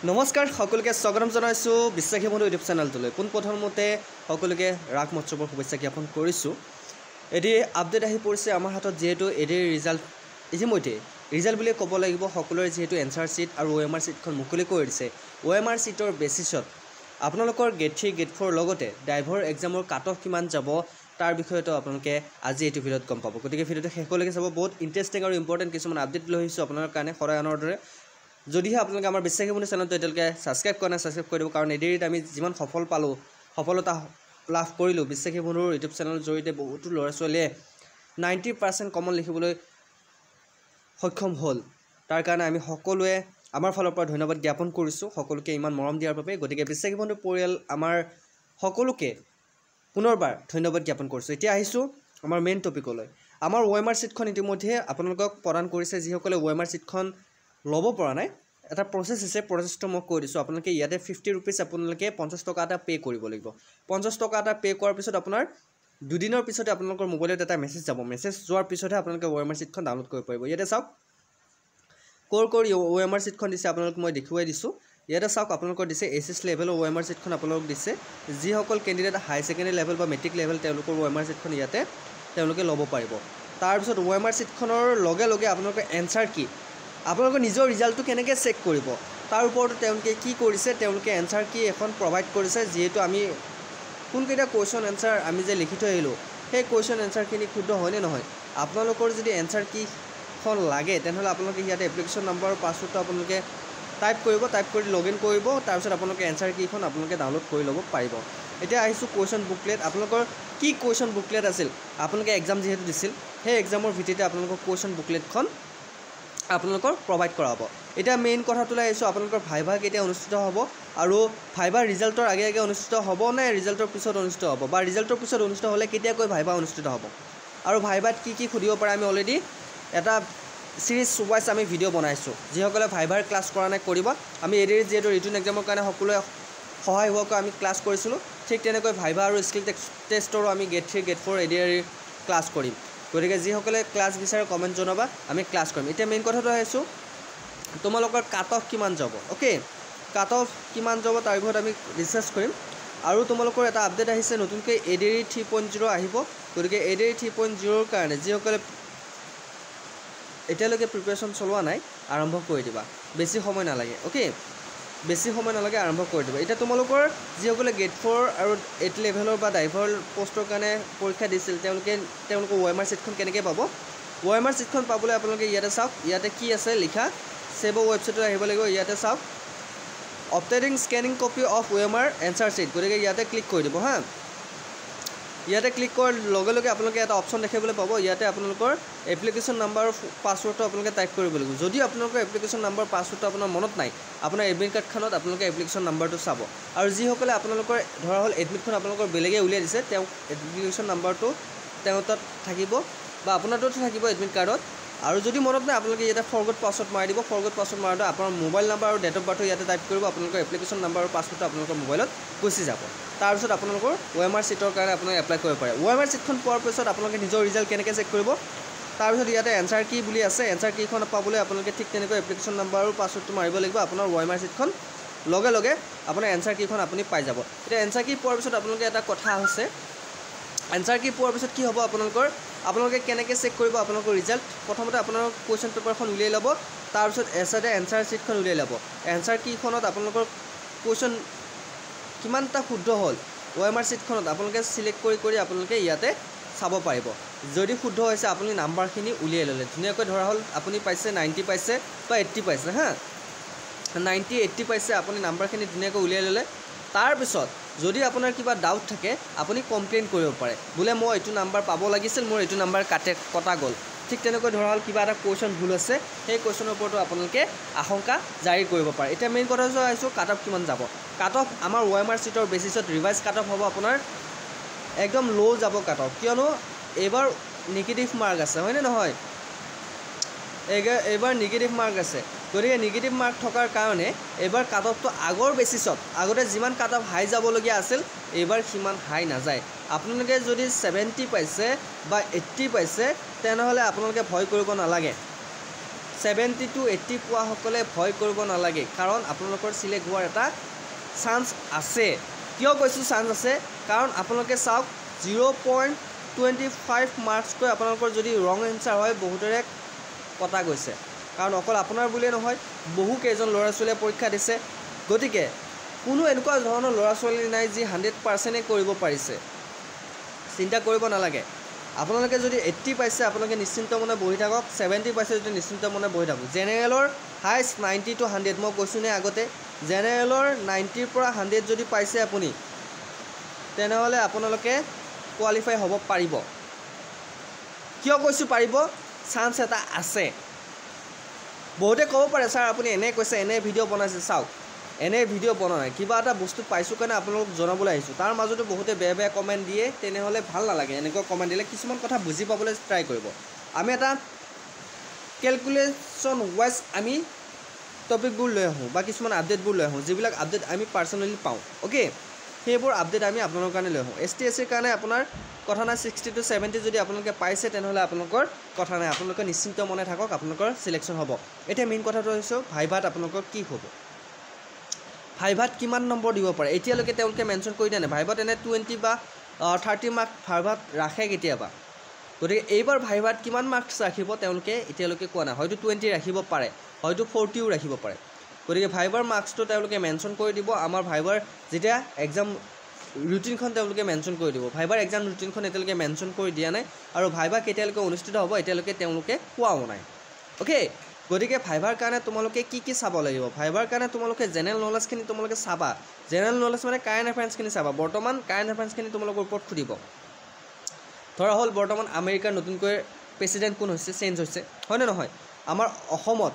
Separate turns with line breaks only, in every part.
নমস্কাৰ সকলোকে স্বাগতম জনাইছো বিশ্বাসী বন্ধু ইউটিউব চেনেলটোলৈ পোনপ্ৰথমতে সকলোকে ৰাগ মহোৎসৱৰ শুভেচ্ছা জ্ঞাপন কৰিছোঁ। এটি আপডেট আহি পৰিছে আমাৰ হাতত যিহেতু এডিৰ ৰিজাল্ট ইতিমধ্যে ৰিজাল্ট বুলি ক'ব লাগিব সকলোৰে যিহেতু এনসাৰ চিট আৰু OMR চিটখন মুকলি কৰি দিছে। OMR চিটৰ বেচিছত আপোনালোকৰ গেট 3 গেট 4 লগতে ড্ৰাইভাৰ এক্সামৰ কাট অফ কিমান যাব তাৰ বিষয়টো আপোনালোকে আজি এই ভিডিঅ'ত গম পাব। গতিকে ভিডিঅ'টো শেষলৈকে চাব, বহুত ইণ্টাৰেষ্টিং আৰু ইম্পৰ্টেণ্ট কিছুমান আপডেট লৈ আহিছোঁ আপোনাৰ কাৰণে সদায় আনৰ দৰে। যদিহে আপোনালোকে আমাৰ বিশ্বাসী বন্ধু চেনেলটো এতিয়ালৈকে ছাবস্ক্ৰাইব কৰা নাই ছাবস্ক্ৰাইব কৰি দিব, কাৰণ এডিৰিত আমি যিমান সফলতা লাভ কৰিলোঁ বিশ্বাসী বন্ধুৰ ইউটিউব চেনেলৰ জৰিয়তে বহুতো ল'ৰা ছোৱালীয়ে 90% কমন লিখিবলৈ সক্ষম হ'ল। তাৰ কাৰণে আমি সকলোৱে আমাৰ ফালৰ পৰা ধন্যবাদ জ্ঞাপন কৰিছোঁ সকলোকে ইমান মৰম দিয়াৰ বাবে। গতিকে বিশ্বাসী বন্ধু পৰিয়াল আমাৰ সকলোকে পুনৰবাৰ ধন্যবাদ জ্ঞাপন কৰিছোঁ। এতিয়া আহিছোঁ আমাৰ মেইন টপিকলৈ। আমাৰ OMR চিটখন ইতিমধ্যে আপোনালোকক প্ৰদান কৰিছে। যিসকলে OMR চিটখন ল'ব পৰা নাই, এটা প্ৰচেছ আছে, প্ৰচেছটো মই কৈ দিছোঁ। আপোনালোকে ইয়াতে 50 ৰুপিজ আপোনালোকে 50 টকা এটা পে' কৰিব লাগিব। 50 টকা এটা পে' কৰাৰ পিছত আপোনাৰ দুদিনৰ পিছতে আপোনালোকৰ মোবাইলত এটা মেছেজ যাব। মেছেজ যোৱাৰ পিছতহে আপোনালোকে OMR চিটখন ডাউনলোড কৰিব পাৰিব। ইয়াতে চাওক ক'ৰ OMR চিটখন দিছে আপোনালোক মই দেখুৱাই দিছোঁ। ইয়াতে চাওক আপোনালোকৰ দিছে SS লেভেলৰ OMR চিটখন আপোনালোক দিছে। যিসকল কেণ্ডিডেট হাই ছেকেণ্ডেৰী লেভেল বা মেট্ৰিক লেভেল তেওঁলোকৰ OMR চিটখন ইয়াতে তেওঁলোকে ল'ব পাৰিব। তাৰপিছত OMR চিটখনৰ লগে লগে আপোনালোকৰ এনচাৰ কি, আপোনালোকৰ নিজৰ ৰিজাল্টটো কেনেকৈ চেক কৰিব তাৰ ওপৰতো তেওঁলোকে কি কৰিছে, তেওঁলোকে এনচাৰ কি এখন প্ৰভাইড কৰিছে। যিহেতু আমি কোনকেইটা কুৱেশ্যন এনচাৰ আমি যে লিখি থৈ আহিলোঁ সেই কুৱেশ্যন এনচাৰখিনি শুদ্ধ হয়নে নহয়, আপোনালোকৰ যদি এনচাৰ কিখন লাগে তেনেহ'লে আপোনালোকে ইয়াতে এপ্লিকেশ্যন নম্বৰ আৰু পাছৱৰ্ডটো আপোনালোকে টাইপ কৰিব, টাইপ কৰি লগ ইন কৰিব। তাৰপিছত আপোনালোকে এনচাৰ কিখন আপোনালোকে ডাউনলোড কৰি ল'ব পাৰিব। এতিয়া আহিছোঁ কুৱেশ্যন বুকলেট। আপোনালোকৰ কি কুৱেশ্যন বুকলেট আছিল, আপোনালোকে এক্সাম যিহেতু দিছিল সেই এক্সামৰ ভিত্তিতে আপোনালোকৰ কুৱেশ্যন বুকলেটখন আপোনালোকৰ প্ৰভাইড কৰা হ'ব। এতিয়া মেইন কথাটোলৈ আহিছোঁ, আপোনালোকৰ ভাইভা কেতিয়া অনুষ্ঠিত হ'ব আৰু ভাইভা ৰিজাল্টৰ আগে আগে অনুষ্ঠিত হ'ব নে ৰিজাল্টৰ পিছত অনুষ্ঠিত হ'ব, বা ৰিজাল্টৰ পিছত অনুষ্ঠিত হ'লে কেতিয়াকৈ ভাইভা অনুষ্ঠিত হ'ব, আৰু ভাইভাত কি কি সুধিব পাৰে আমি অলৰেডি এটা চিৰিজ ৱাইজ আমি ভিডিঅ' বনাইছোঁ। যিসকলে ভাইভাৰ ক্লাছ কৰা নাই কৰিব। আমি এডিৰ যিহেতু ৰিটাৰ্ণ এক্সামৰ কাৰণে সকলোৱে সহায় হোৱাকৈ আমি ক্লাছ কৰিছিলোঁ, ঠিক তেনেকৈ ভাইভা আৰু স্কিল টেষ্টৰো আমি গেট 3 গেট 4 এডিৰ ক্লাছ কৰিম। গতিকে যিসকলে ক্লাছ বিচাৰে কমেণ্ট জনাবা, আমি ক্লাছ কৰিম। এতিয়া মেইন কথাটো আহিছোঁ তোমালোকৰ কাট অফ কিমান যাব। অ'কে, কাট অফ কিমান যাব তাৰ বিষয়ত আমি ৰিচাৰ্চ কৰিম। আৰু তোমালোকৰ এটা আপডেট আহিছে নতুনকৈ এডিৰি 3.0 আহিব। গতিকে এডিৰি 3.0ৰ কাৰণে যিসকলে এতিয়ালৈকে প্ৰিপেৰেশ্যন চলোৱা নাই আৰম্ভ কৰি দিবা, বেছি সময় নালাগে। অ'কে, বেছি সময় নালাগে, আৰম্ভ কৰি দিব। এতিয়া তোমালোকৰ যিসকলে গেট 4 আৰু 8 লেভেলৰ বা ড্ৰাইভাৰ পষ্টৰ কাৰণে পৰীক্ষা দিছিল তেওঁলোকৰ OMR চিটখন কেনেকৈ পাব। OMR চিটখন পাবলৈ আপোনালোকে ইয়াতে চাওক, ইয়াতে কি আছে লিখা, ছেভ ৱেবছাইটত আহিব লাগিব। ইয়াতে চাওক obtaining scanning copy of OMR answer sheet. গতিকে ইয়াতে ক্লিক কৰি দিব হা। ইয়াতে ক্লিক কৰাৰ লগে লগে আপোনালোকে এটা অপশ্যন দেখিবলৈ পাব। ইয়াতে আপোনালোকৰ এপ্লিকেশ্যন নাম্বাৰ আৰু পাছৱৰ্ডটো আপোনালোকে টাইপ কৰিব লাগিব। যদি আপোনালোকৰ এপ্লিকেশ্যন নাম্বাৰ পাছৱৰ্ডটো আপোনাৰ মনত নাই, আপোনাৰ এডমিট কাৰ্ডখনত আপোনালোকে এপ্লিকেশ্যন নাম্বাৰটো চাব। আৰু যিসকলে আপোনালোকৰ ধৰা হ'ল এডমিটখন আপোনালোকৰ বেলেগে উলিয়াই দিছে, তেওঁ এপ্লিকেশ্যন নাম্বাৰটো তেওঁ তাত থাকিব বা আপোনাৰ তাতো থাকিব এডমিট কাৰ্ডত। আৰু যদি মনত নাই আপোনালোকে ইয়াতে ফৰগট পাছৱৰ্ড মাৰি দিব। ফৰগট পাছৱৰ্ড মাৰোঁতে আপোনাৰ মোবাইল নাম্বাৰ আৰু ডেট অফ বাৰ্থটো ইয়াতে টাইপ কৰিব। আপোনালোকৰ এপ্লিকেশ্যন নাম্বাৰ আৰু পাছৱৰ্ডটো আপোনালোকৰ মোবাইলত গুচি যাব। তাৰপিছত আপোনালোকৰ OMR চিটৰ কাৰণে আপোনালোকে এপ্লাই কৰিব পাৰে। OMR চিটখন পোৱাৰ পিছত আপোনালোকে নিজৰ ৰিজাল্ট কেনেকৈ চেক কৰিব, তাৰপিছত ইয়াতে এনচাৰ কি বুলি আছে, এনচাৰ কিখন পাবলৈ আপোনালোকে ঠিক তেনেকৈ এপ্লিকেশ্যন নাম্বাৰ আৰু পাছৱৰ্ডটো মাৰিব লাগিব। আপোনাৰ OMR চিটখন লগে লগে আপোনাৰ এনচাৰ কিখন আপুনি পাই যাব। এতিয়া এনচাৰ কি পোৱাৰ পিছত আপোনালোকে এটা কথা হৈছে, এনচাৰ কি পোৱাৰ পিছত কি হ'ব আপোনালোকে কেনেকৈ চেক কৰিব আপোনালোকৰ ৰিজাল্ট। প্ৰথমতে আপোনাৰ কুৱেশ্যন পেপাৰখন উলিয়াই ল'ব, তাৰপিছত এছাইডে এনচাৰ চিটখন উলিয়াই ল'ব। এনচাৰ কিখনত আপোনালোকৰ কুৱেশ্যন কিমানটা শুদ্ধ হ'ল OMR চিটখনত আপোনালোকে চিলেক্ট কৰি আপোনালোকে ইয়াতে চাব পাৰিব। যদি শুদ্ধ হৈছে আপুনি নাম্বাৰখিনি উলিয়াই ল'লে ধুনীয়াকৈ, ধৰা হ'ল আপুনি পাইছে 90 পাইছে বা 80 পাইছে হা, 90 80 পাইছে, আপুনি নাম্বাৰখিনি ধুনীয়াকৈ উলিয়াই ল'লে। তাৰপিছত যদি আপোনাৰ কিবা ডাউট থাকে আপুনি কমপ্লেইন কৰিব পাৰে, বোলে মই এইটো নাম্বাৰ পাব লাগিছিল, মোৰ এইটো নাম্বাৰ কটা গ'ল। ঠিক তেনেকৈ ধৰা হ'ল কিবা এটা কুৱেশ্যন ভুল আছে, সেই কুৱেশ্যনৰ ওপৰতো আপোনালোকে আশংকা জাৰি কৰিব পাৰে। এতিয়া মেইন কথা আহিছোঁ কাট অফ কিমান যাব। কাট অফ আমাৰ OMR চিটৰ বেচিছত ৰিভাইজ কাট অফ হ'ব আপোনাৰ একদম ল' যাব কাট অফ, কিয়নো এইবাৰ নিগেটিভ মাৰ্ক আছে হয়নে নহয়, এইবাৰ নিগেটিভ মাৰ্ক আছে। গতিকে নিগেটিভ মাৰ্ক থকাৰ কাৰণে এইবাৰ কাট অফটো আগৰ বেচিছত, আগতে যিমান কাট অফ হাই যাবলগীয়া আছিল এইবাৰ সিমান হাই নাযায়। আপোনালোকে যদি 70 পাইছে বা 80 পাইছে তেনেহ'লে আপোনালোকে ভয় কৰিব নালাগে। 70 to 80 পোৱা সকলে ভয় কৰিব নালাগে কাৰণ আপোনালোকৰ সিলেক্ট হোৱাৰ এটা চান্স আছে কিয় কৈছো চান্স আছে কাৰণ আপোনালোকে চাওক 0.25 মাৰ্কস কৈ আপোনালোকৰ যদি ৰং এনসাৰ হয় বহুতৰে কথা গৈছে কাৰণ অকল আপোনাৰ বুলিয়ে নহয় বহু কেইজন ল'ৰা ছোৱালীয়ে পৰীক্ষা দিছে গতিকে কোনো এনেকুৱা ধৰণৰ ল'ৰা ছোৱালী নাই যি 100% কৰিব পাৰিছে চিন্তা কৰিব নালাগে আপোনালোকে যদি 80 পাইছে আপোনালোকে নিশ্চিন্ত মনে বহি থাকক 70 পাইছে যদি নিশ্চিন্ত মনে বহি থাকক জেনেৰেলৰ হাইষ্ট 90 to 100 মই কৈছো নে আগতে জেনেৰেলৰ 90 পৰা 100 যদি পাইছে আপুনি তেনেহলে আপোনালোকে কোৱালিফাই হ'ব পাৰিব কিয় কৈছো পাৰিব চান্স এটা আছে বহুতে ক'ব পাৰে স্যাৰ আপুনি এনে কৈছে এনে ভিডিও বনাইছে চাওক এনে ভিডিও বনা নাই কিবা এটা বস্তু পাইছো কাৰণে আপোনালোক জনাবলৈ আহিছো তাৰ মাজতে বহুতে বেয়া কমেন্ট দিয়ে তেনেহলে ভাল নালাগে এনেকৈ কমেন্ট দিলে কিছুমান কথা বুজি পাবলৈ ট্ৰাই কৰিব আমি এটা ক্যালকুলেশন ওয়াইজ আমি টপিকবোৰ লৈ আহো বা কিছুমান আপডেটবোৰ লৈ আহো যিবিলাক আপডেট আমি পাৰ্সোনালি পাও ওকে সেইবোৰ আপডেট আমি আপোনালোকৰ কাৰণে লৈ আহো এছটিএছৰ কাৰণে আপোনাৰ কথা নাই 60 to 70 যদি আপোনালোকে পাইছে তেনেহলে আপোনালোকৰ কথা নাই আপোনালোকে নিশ্চিন্ত মনে থাকক আপোনালোকৰ সিলেকশন হ'ব এটা মেইন কথাটো হৈছে ভাইভাত আপোনালোকৰ কি হ'ব ভাইভাত কিমান নম্বৰ দিব পাৰে এতিয়ালৈকে তেওঁলোকে মেনশন কৰি দিয়া নাই ভাইভাত এনে 20 বা 30 মাৰ্ক ভাইভাত ৰাখে কেতিয়াবা গতিকে এইবাৰ ভাইভাত কিমান মাৰ্কস ৰাখিব তেওঁলোকে এতিয়ালৈকে কোৱা নাই হয়তো 20 ৰাখিব পাৰে হয়তো 40 ও ৰাখিব পাৰে গতিকে ভাইভাৰ মাৰ্কসটো তেওঁলোকে মেনশন কৰি দিব আমাৰ ভাইভাৰ যেতিয়া এক্সাম ৰুটিনখন তেওঁলোকে মেনশন কৰি দিব ভাইভাৰ এক্সাম ৰুটিনখন এতিয়ালৈকে মেনশন কৰি দিয়া নাই আৰু ভাইভা কেতিয়ালৈকে অনুষ্ঠিত হ'ব এতিয়ালৈকে তেওঁলোকে কোৱাও নাই ওকে গতিকে ভাইভাৰ কাৰণে তোমালোকে কি চাব লাগিব ভাইভাৰ কাৰণে তোমালোকে জেনাৰেল নলেজ খিনি তোমালোকে চাবা জেনাৰেল নলেজ মানে কাৰেন্ট এফেয়াৰ্স খিনি চাবা বৰ্তমান কাৰেন্ট এফেয়াৰ্স খিনি তোমালোকৰ ওপৰত খুদিব ধৰা হল বৰ্তমান আমেৰিকাৰ নতুনকৈ প্ৰেসিডেন্ট কোন হৈছে চেঞ্জ হৈছে হয় না নহয় আমাৰ অসমত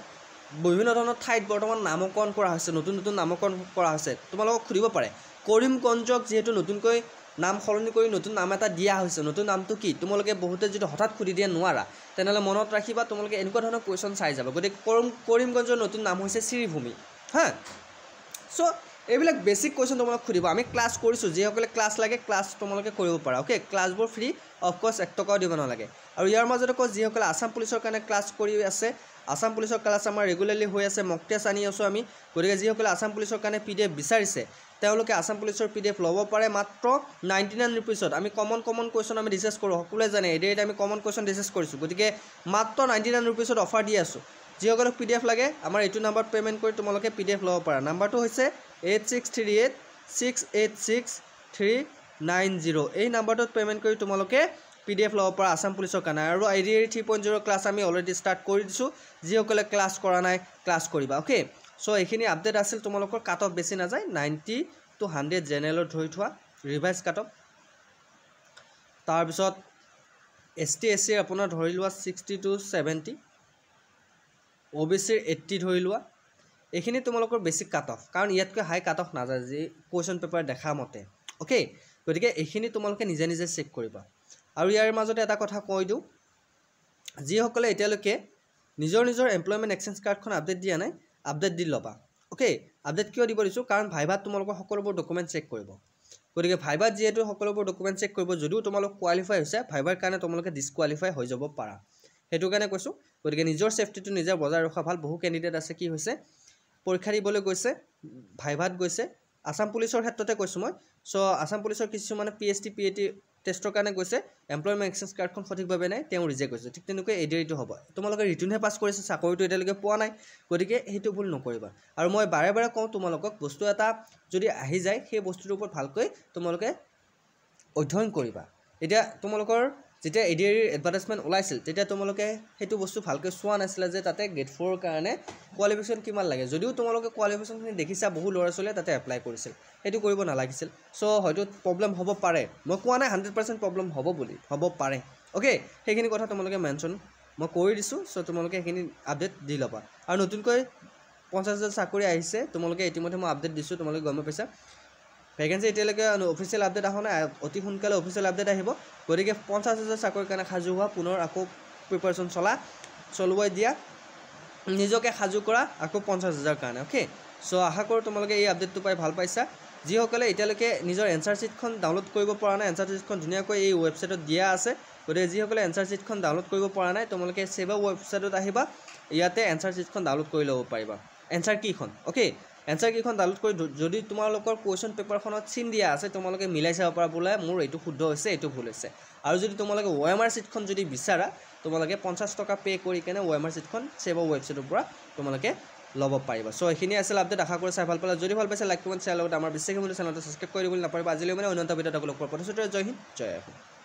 বিভিন্ন ধৰণৰ ঠাইত বৰ্তমান নামকৰণ কৰা হৈছে নতুন নতুন নামকৰণ কৰা হৈছে তোমালোকক খুদিব পাৰে কৰিমগঞ্জক যেহেতু নতুনকৈ নাম সলনি কৰি নতুন নাম এটা দিয়া হৈছে নতুন নামটো কি তোমালোকে বহুতে যদি হঠাৎ খুদি দিয়া নোৱাৰা তেনেহলে মনত ৰাখিবা তোমালোকে এনেকুৱা ধৰণৰ কোৱেশ্চন চাই যাবা গতিকে কৰিমগঞ্জৰ নতুন নাম হৈছে শ্ৰীভূমি হা সো এইবিলাক বেসিক কোৱেশ্চন তোমালোক খুদিব আমি ক্লাস কৰিছো যেসকলে ক্লাস লাগে ক্লাস তোমালোকে কৰিব পাৰা ওকে ক্লাসবোৰ ফ্ৰী অফ কোৰ্স 1 টকাও দিব নালাগে আৰু ইয়াৰ মাজতে ক যেসকলে আসাম পুলিচৰ কাৰণে ক্লাস কৰি আছে আসাম পুলিচৰ ক্লাস আমাৰ ৰেগুলাৰলি হৈ আছে মক টেষ্ট আনি আছো আমি গতিকে যেসকলে আসাম পুলিচৰ কাৰণে পিডিএফ বিচাৰিছে তেওঁলোকে আসাম পুলিচৰ পিডিএফ ল'ব পাৰে মাত্ৰ 99 रुपीसত আমি কমন কোৱেশ্চন আমি ডিসকাস কৰো সকলোৱে জানে এডেট আমি কমন কোৱেশ্চন ডিসকাস কৰিছো গতিকে মাত্ৰ 99 रुपीसত অফাৰ দি আছো যেসকলক পিডিএফ লাগে আমাৰ এইটো নম্বৰত পেমেন্ট কৰি তোমালোকে পিডিএফ ল'ব পাৰা নম্বৰটো হৈছে 8638686390 এই নম্বৰটোত পেমেন্ট কৰি তোমালোকে পিডিএফ ল'ব পাৰা আসাম পুলিচৰ কাৰণে আৰু আইডিআই 3.0 ক্লাস আমি অলৰেডি স্টাৰ্ট কৰি দিছো যেসকলে ক্লাস কৰা নাই ক্লাস কৰিবা ওকে সো এইখিনি আপডেট আছিল তোমালোকৰ কাট অফ বেছি না যায় 90 to 100 জেনাৰেলৰ ধৰি থোৱা ৰিভাইজ কাট অফ তাৰ পিছত এছটিএছসি আপোনাৰ ধৰি লোৱা 60 to 70 ওবিসিৰ 80 ধৰি লোৱা এইখিনি তোমালোকৰ বেসিক কাট অফ কাৰণ ইয়াতকৈ হাই কাট অফ না যায় যে কোৱেশ্চন পেপাৰ দেখা মতে ওকে গতিকে এইখিনি তোমালোকে নিজে নিজে চেক কৰিবা আৰু ইয়াৰ মাজতে এটা কথা কৈ দিও যিসকলে এতিয়ালৈকে নিজৰ এমপ্লয়মেন্ট এক্সচেঞ্জ কাৰ্ডখন আপডেট দিয়া নাই আপডেট দি লবা ওকে আপডেট কিয় দিব দিছো কাৰণ ভাইভাত তোমালোকৰ সকলোবোৰ ডকুমেন্ট চেক কৰিব গতিকে ভাইভাত যেহেতু সকলোবোৰ ডকুমেন্ট চেক কৰিব যদিও তোমালোক কোৱালিফাই হৈছে ভাইভাৰ কাৰণে তোমালোকে ডিসকোৱালিফাই হৈ যাব পাৰা হেতু কাৰণে কৈছো গতিকে নিজৰ সেফটিটো নিজে বজাই ৰখা ভাল বহু ক্যান্ডিডেট আছে কি হৈছে পৰীক্ষা দিবলৈ গৈছে ভাইভাত গৈছে আসাম পুলিচৰ ক্ষেত্ৰতে কৈছো মই সো আসাম পুলিচৰ কিছু মানে পিএসটি পিএটি টেষ্টৰ কাৰণে গৈছে এমপ্লয়মেন্ট এক্সচেঞ্জ কাৰ্ডখন সঠিকভাৱে নাই তেওঁ ৰিজেক্ট হৈছে ঠিক তেনেকৈ এডিআইটো হ'ব তোমালোকে ৰিটাৰ্নহে পাস কৰিছে চাকৰিটো এতিয়ালৈকে পোৱা নাই গতিকে হেতু ভুল নকৰিবা আৰু মই বাৰে বাৰে কওঁ তোমালোকক বস্তু এটা যদি আহি যায় সেই বস্তুটোৰ ওপৰত ভালকৈ তোমালোকে অধ্যয়ন কৰিবা এতিয়া তোমালোকৰ যেতিয়া এডিআইৰ এডভাৰটাইজমেন্ট ওলাইছিল তেতিয়া তোমালোকে হেতু বস্তু ভালকৈ চোৱা নাছিল যে তাতে গেট 4 ৰ কাৰণে কোৱালিফিকেশন কিমান লাগে যদিও তোমালোকে কোৱালিফিকেশনখিনি দেখিছা বহু ল'ৰা ছোৱালীয়ে তাতে এপ্লাই কৰিছিল হেতু কৰিব নালাগিছিল সো হয়তো প্ৰবলেম হ'ব পাৰে মই কোৱা নাই 100% প্ৰবলেম হ'ব বুলি হ'ব পাৰে ওকে সেইখিনি কথা তোমালোকে মেনশন মই কৰি দিছো সো তোমালোকে সেইখিনি আপডেট দি লবা আৰু নতুনকৈ 50,000 চাকৰি আহিছে তোমালোকে ইতিমধ্যে মই আপডেট দিছো তোমালোকে গম পাইছা ভ্যাকেন্সি এতিয়ালৈকে অফিচিয়েল আপডেট আহা নাই অতি সোনকালে অফিচিয়েল আপডেট আহিব গতিকে 50,000 চাকৰিৰ কাৰণে সাজু হোৱা পুনৰ আকৌ প্ৰিপাৰেচন চলুৱাই দিয়া নিজকে সাজু কৰা আকৌ 50,000 কাৰণে ওকে সো আশা কৰো তোমালোকে এই আপডেটটো পাই ভাল পাইছা যিসকলে এতিয়ালৈকে নিজৰ এনসাৰ শিটখন ডাউনলোড কৰিব পৰা নাই এনসাৰ শিটখন ধুনীয়াকৈ এই ৱেবছাইটত দিয়া আছে গতিকে যিসকলে এনসাৰ শিটখন ডাউনলোড কৰিব পৰা নাই তোমালোকে সেবা ৱেবছাইটত আহিবা ইয়াতে এনচাৰ ছিটখন ডাউনলোড কৰি ল'ব পাৰিবা এনচাৰ কিখন অ'কে এনচাৰ কিখন ডাউনলোড কৰি যদি তোমালোকৰ কুৱেশ্যন পেপাৰখনত চিন দিয়া আছে তোমালোকে মিলাই চাব পাৰা বোলে মোৰ এইটো শুদ্ধ হৈছে এইটো ভুল হৈছে আৰু যদি তোমালোকে OMR ছিটখন যদি বিচাৰা তোমালোকে 50 টকা পে' কৰি কেনে OMR ছিটখন ছেবা ৱেবছাইটৰ পৰা তোমালোকে ল'ব পাৰিবা সো এইখিনি আছিল আপডেট আশা কৰি চাই ভাল পালা যদি ভাল পাইছে লাইক কমেণ্ট শ্বেয়াৰ লগত আমাৰ বিশ্বাসী বন্ধু চেনেলটো ছাবস্ক্ৰাইব কৰি দিবলৈ নাপাৰিবা আজিলৈ মানে অন্য এটা ভিডিঅ'ত লগ পোৱাৰ প্ৰতিশ্ৰুতি জয় হিন্দ জয় অসম